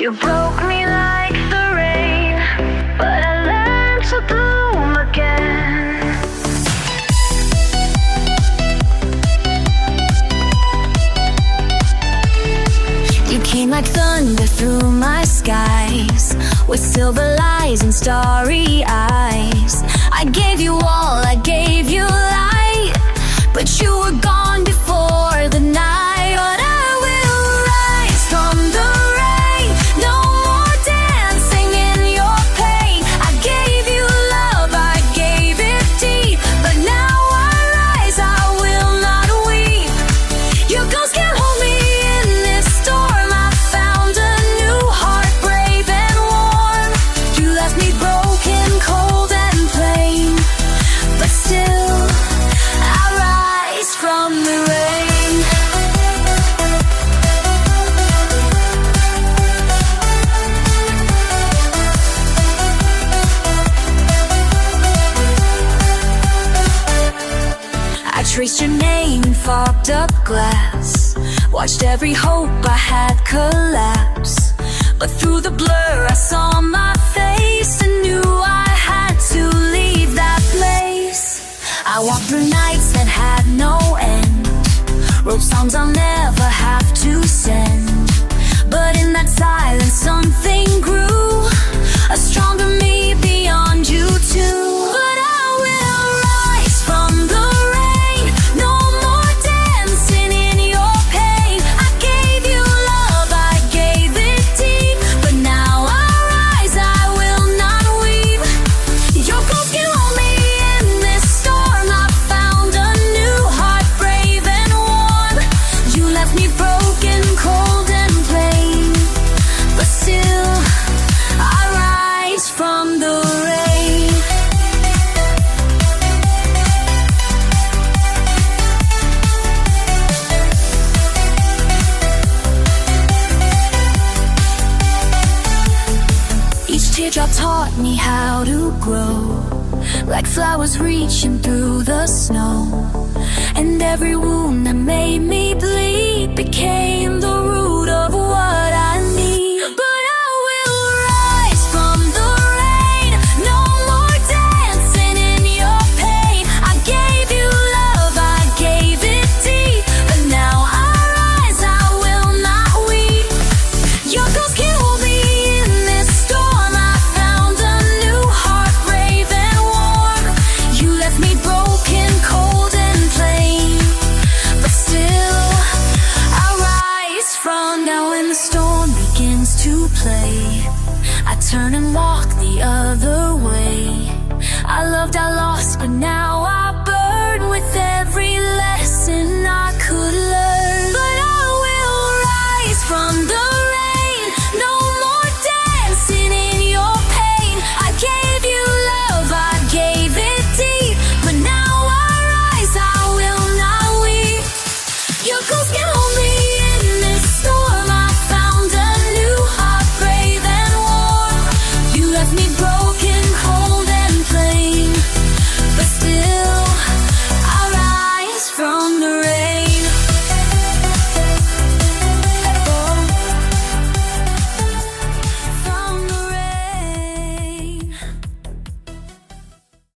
You broke me like the rain, but I learned to bloom again. You came like thunder through my skies, with silver lies and starry eyes. I gave you all, I gave you light, but you were gone before the night. But I will rise from the rain, no more dancing in your pain. I gave you love, I gave it deep, but now I rise, I will not weep. Your ghost can't hold me in this storm. I found a new heart, brave and warm. You left me broken, cold and plain, but still I rise from the rain. I traced your name in fogged up glass, watched every hope I had collapse. But through the blur I saw my face and knew I had to leave that place. I walked through nights that had no end, wrote songs I'll never have to send. But in that silence something grew, a stronger me beyond you too. But I will rise from the rain, no more dancing in your pain. I gave you love, I gave it deep, but now I rise, I will not weep. Your ghost can hold me in this storm. I found a new heart, brave and warm. You left me broken, cold and plain, but still I rise from the rain. Each teardrop taught me how to grow, like flowers reaching through the snow. And every wound that made me bleed became the root of what I need. But I will rise from the rain, no more dancing in your pain. I gave you love, I gave it deep, but now I rise, I will not weep. Your ghost can't hold me in this storm. I found a new heart, brave and warm. You left me broken, cold and plain, but still I rise from. Now when the storm begins to play, I turn and walk